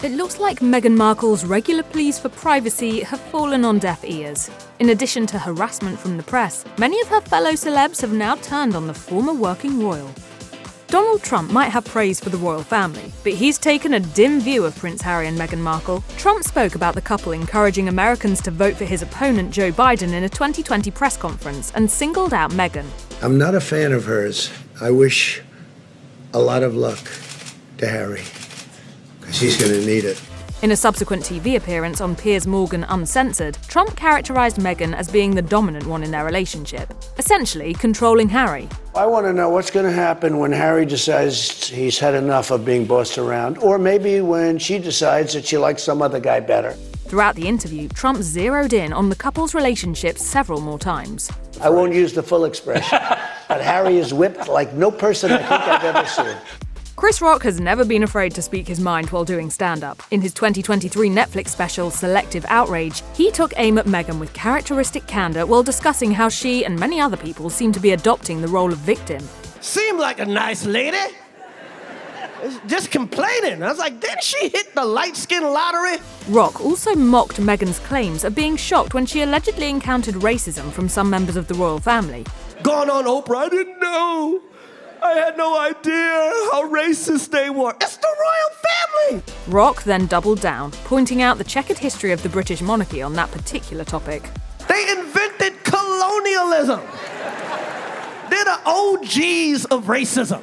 It looks like Meghan Markle's regular pleas for privacy have fallen on deaf ears. In addition to harassment from the press, many of her fellow celebs have now turned on the former working royal. Donald Trump might have praise for the royal family, but he's taken a dim view of Prince Harry and Meghan Markle. Trump spoke about the couple encouraging Americans to vote for his opponent Joe Biden in a 2020 press conference and singled out Meghan. I'm not a fan of hers. I wish a lot of luck to Harry, because he's going to need it. In a subsequent TV appearance on Piers Morgan Uncensored, Trump characterized Meghan as being the dominant one in their relationship, essentially controlling Harry. I want to know what's going to happen when Harry decides he's had enough of being bossed around, or maybe when she decides that she likes some other guy better. Throughout the interview, Trump zeroed in on the couple's relationship several more times. I won't use the full expression, but Harry is whipped like no person I think I've ever seen. Chris Rock has never been afraid to speak his mind while doing stand-up. In his 2023 Netflix special, Selective Outrage, he took aim at Meghan with characteristic candor while discussing how she and many other people seem to be adopting the role of victim. Seemed like a nice lady. Just complaining. I was like, didn't she hit the light-skin lottery? Rock also mocked Meghan's claims of being shocked when she allegedly encountered racism from some members of the royal family. Gone on Oprah, I didn't know. I had no idea how racist they were. It's the royal family! Rock then doubled down, pointing out the checkered history of the British monarchy on that particular topic. They invented colonialism. They're the OGs of racism.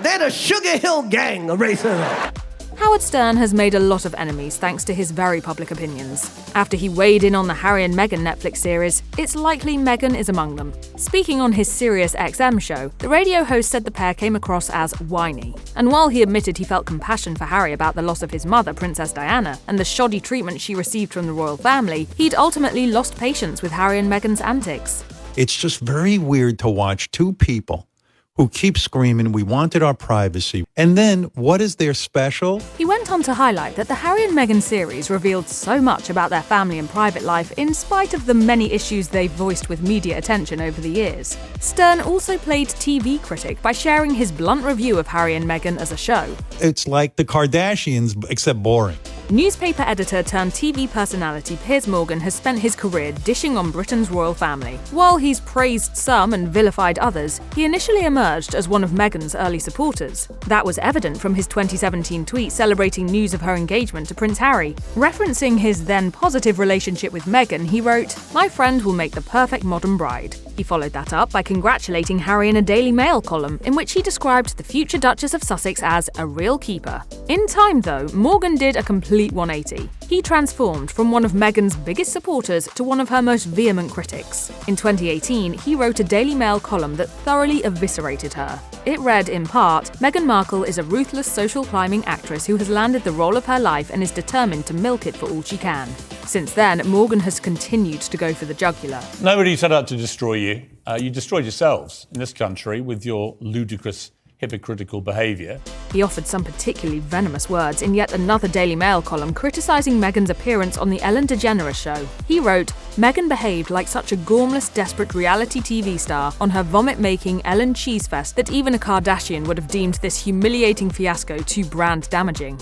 They're the Sugar Hill Gang of racism. Howard Stern has made a lot of enemies thanks to his very public opinions. After he weighed in on the Harry and Meghan Netflix series, it's likely Meghan is among them. Speaking on his Sirius XM show, the radio host said the pair came across as whiny. And while he admitted he felt compassion for Harry about the loss of his mother, Princess Diana, and the shoddy treatment she received from the royal family, he'd ultimately lost patience with Harry and Meghan's antics. It's just very weird to watch two people who keep screaming, we wanted our privacy. And then, what is their special? He went on to highlight that the Harry and Meghan series revealed so much about their family and private life in spite of the many issues they've voiced with media attention over the years. Stern also played TV critic by sharing his blunt review of Harry and Meghan as a show. It's like the Kardashians, except boring. Newspaper editor turned TV personality Piers Morgan has spent his career dishing on Britain's royal family. While he's praised some and vilified others, he initially emerged as one of Meghan's early supporters. That was evident from his 2017 tweet celebrating news of her engagement to Prince Harry. Referencing his then positive relationship with Meghan, he wrote, "My friend will make the perfect modern bride." He followed that up by congratulating Harry in a Daily Mail column, in which he described the future Duchess of Sussex as a real keeper. In time, though, Morgan did a complete 180. He transformed from one of Meghan's biggest supporters to one of her most vehement critics. In 2018, he wrote a Daily Mail column that thoroughly eviscerated her. It read, in part, "Meghan Markle is a ruthless social climbing actress who has landed the role of her life and is determined to milk it for all she can." Since then, Morgan has continued to go for the jugular. Nobody set out to destroy you. You destroyed yourselves in this country with your ludicrous, hypocritical behaviour. He offered some particularly venomous words in yet another Daily Mail column criticising Meghan's appearance on The Ellen DeGeneres Show. He wrote, "Meghan behaved like such a gormless, desperate reality TV star on her vomit-making Ellen Cheesefest that even a Kardashian would have deemed this humiliating fiasco too brand damaging."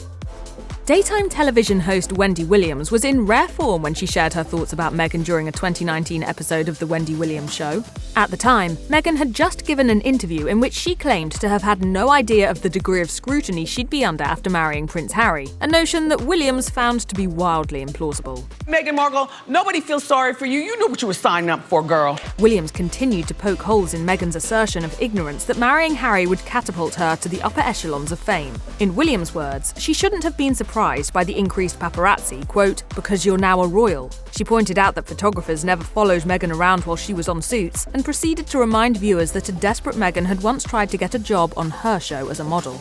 Daytime television host Wendy Williams was in rare form when she shared her thoughts about Meghan during a 2019 episode of The Wendy Williams Show. At the time, Meghan had just given an interview in which she claimed to have had no idea of the degree of scrutiny she'd be under after marrying Prince Harry, a notion that Williams found to be wildly implausible. Meghan Markle, nobody feels sorry for you. You knew what you were signing up for, girl. Williams continued to poke holes in Meghan's assertion of ignorance that marrying Harry would catapult her to the upper echelons of fame. In Williams' words, she shouldn't have been surprised by the increased paparazzi, quote, "because you're now a royal." She pointed out that photographers never followed Meghan around while she was on Suits, and proceeded to remind viewers that a desperate Meghan had once tried to get a job on her show as a model.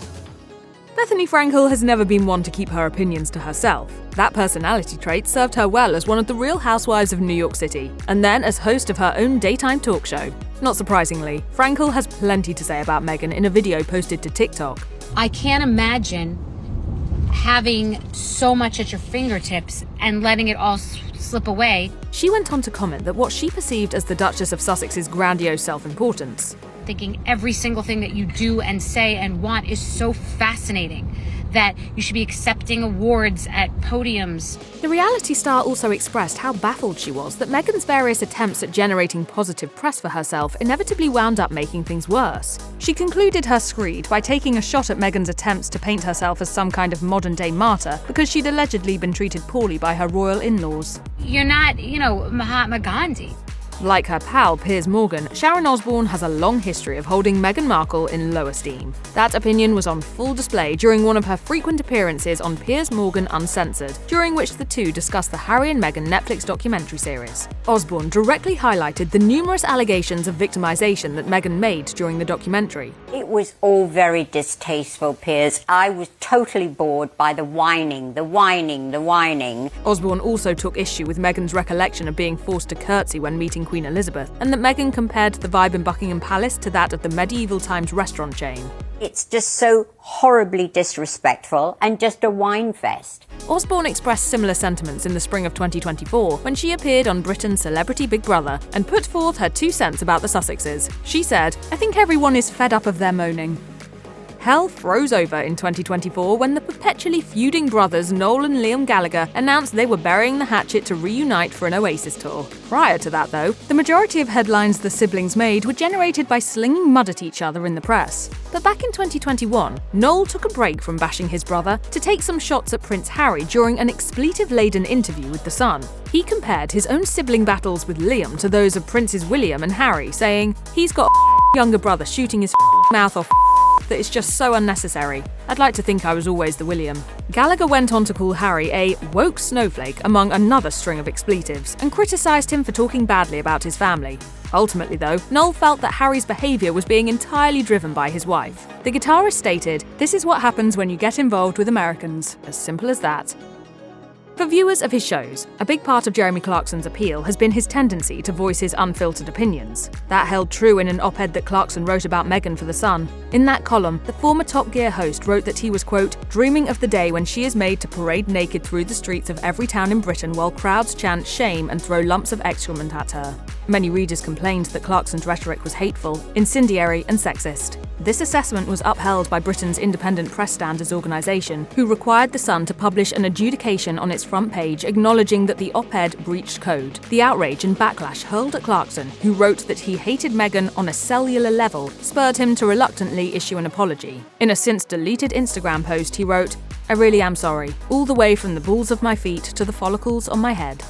Bethenny Frankel has never been one to keep her opinions to herself. That personality trait served her well as one of the Real Housewives of New York City, and then as host of her own daytime talk show. Not surprisingly, Frankel has plenty to say about Meghan in a video posted to TikTok. I can't imagine having so much at your fingertips and letting it all slip away. She went on to comment that what she perceived as the Duchess of Sussex's grandiose self-importance, Thinking every single thing that you do and say and want is so fascinating that you should be accepting awards at podiums. The reality star also expressed how baffled she was that Meghan's various attempts at generating positive press for herself inevitably wound up making things worse. She concluded her screed by taking a shot at Meghan's attempts to paint herself as some kind of modern-day martyr because she'd allegedly been treated poorly by her royal in-laws. You're not, Mahatma Gandhi. Like her pal Piers Morgan, Sharon Osbourne has a long history of holding Meghan Markle in low esteem. That opinion was on full display during one of her frequent appearances on Piers Morgan Uncensored, during which the two discussed the Harry and Meghan Netflix documentary series. Osbourne directly highlighted the numerous allegations of victimization that Meghan made during the documentary. It was all very distasteful, Piers. I was totally bored by the whining. Osbourne also took issue with Meghan's recollection of being forced to curtsy when meeting Queen Elizabeth, and that Meghan compared the vibe in Buckingham Palace to that of the medieval times restaurant chain. It's just so horribly disrespectful and just a wine fest. Osbourne expressed similar sentiments in the spring of 2024 when she appeared on Britain's Celebrity Big Brother and put forth her 2 cents about the Sussexes. She said, "I think everyone is fed up of their moaning." Hell froze over in 2024 when the perpetually feuding brothers Noel and Liam Gallagher announced they were burying the hatchet to reunite for an Oasis tour. Prior to that, though, the majority of headlines the siblings made were generated by slinging mud at each other in the press. But back in 2021, Noel took a break from bashing his brother to take some shots at Prince Harry during an expletive-laden interview with The Sun. He compared his own sibling battles with Liam to those of Princes William and Harry, saying, "He's got a younger brother shooting his mouth off that is just so unnecessary. I'd like to think I was always the William." Gallagher went on to call Harry a woke snowflake among another string of expletives and criticised him for talking badly about his family. Ultimately, though, Noel felt that Harry's behaviour was being entirely driven by his wife. The guitarist stated, "This is what happens when you get involved with Americans. As simple as that." For viewers of his shows, a big part of Jeremy Clarkson's appeal has been his tendency to voice his unfiltered opinions. That held true in an op-ed that Clarkson wrote about Meghan for The Sun. In that column, the former Top Gear host wrote that he was, quote, "dreaming of the day when she is made to parade naked through the streets of every town in Britain while crowds chant shame and throw lumps of excrement at her." Many readers complained that Clarkson's rhetoric was hateful, incendiary, and sexist. This assessment was upheld by Britain's Independent Press Standards organisation, who required The Sun to publish an adjudication on its front page acknowledging that the op-ed breached code. The outrage and backlash hurled at Clarkson, who wrote that he hated Meghan on a cellular level, spurred him to reluctantly issue an apology. In a since-deleted Instagram post, he wrote, "I really am sorry, all the way from the balls of my feet to the follicles on my head."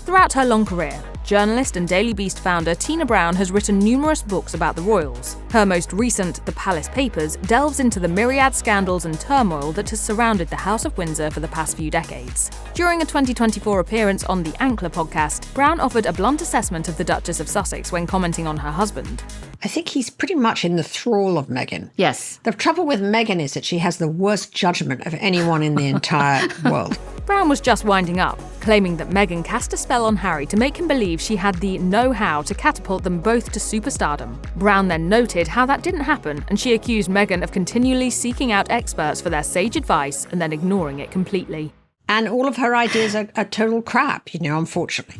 Throughout her long career, journalist and Daily Beast founder Tina Brown has written numerous books about the royals. Her most recent, The Palace Papers, delves into the myriad scandals and turmoil that has surrounded the House of Windsor for the past few decades. During a 2024 appearance on the Ankler podcast, Brown offered a blunt assessment of the Duchess of Sussex when commenting on her husband. I think he's pretty much in the thrall of Meghan. Yes. The trouble with Meghan is that she has the worst judgment of anyone in the entire world. Brown was just winding up, claiming that Meghan cast a spell on Harry to make him believe she had the know-how to catapult them both to superstardom. Brown then noted how that didn't happen, and she accused Meghan of continually seeking out experts for their sage advice and then ignoring it completely. And all of her ideas are total crap, unfortunately.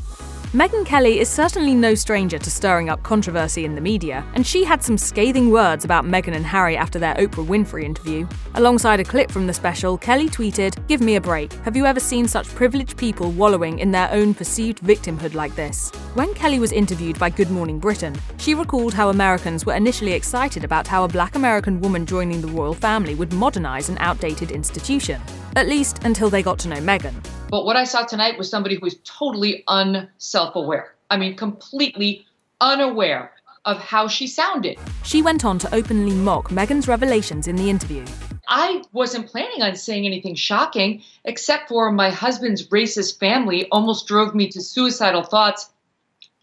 Megyn Kelly is certainly no stranger to stirring up controversy in the media, and she had some scathing words about Meghan and Harry after their Oprah Winfrey interview. Alongside a clip from the special, Kelly tweeted, "Give me a break. Have you ever seen such privileged people wallowing in their own perceived victimhood like this?" When Kelly was interviewed by Good Morning Britain, she recalled how Americans were initially excited about how a Black American woman joining the royal family would modernize an outdated institution. At least until they got to know Meghan. But what I saw tonight was somebody who was totally unself-aware. I mean, completely unaware of how she sounded. She went on to openly mock Meghan's revelations in the interview. I wasn't planning on saying anything shocking, except for my husband's racist family almost drove me to suicidal thoughts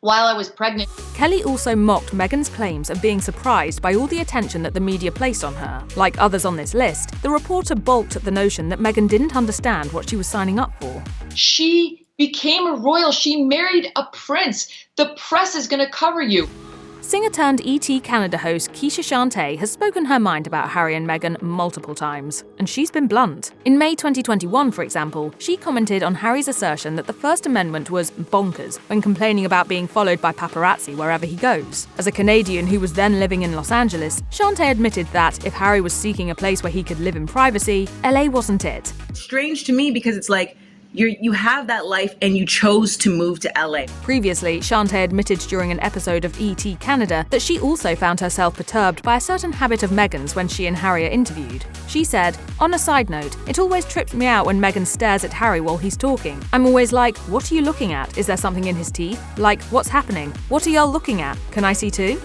while I was pregnant. Kelly also mocked Meghan's claims of being surprised by all the attention that the media placed on her. Like others on this list, the reporter balked at the notion that Meghan didn't understand what she was signing up for. She became a royal. She married a prince. The press is going to cover you. Singer-turned-ET Canada host Keshia Chanté has spoken her mind about Harry and Meghan multiple times, and she's been blunt. In May 2021, for example, she commented on Harry's assertion that the First Amendment was bonkers when complaining about being followed by paparazzi wherever he goes. As a Canadian who was then living in Los Angeles, Chanté admitted that if Harry was seeking a place where he could live in privacy, LA wasn't it. Strange to me because it's like, you have that life and you chose to move to LA. Previously, Chanté admitted during an episode of ET Canada that she also found herself perturbed by a certain habit of Meghan's when she and Harry are interviewed. She said, "On a side note, it always trips me out when Meghan stares at Harry while he's talking. I'm always like, what are you looking at? Is there something in his teeth? Like, what's happening? What are y'all looking at? Can I see too?"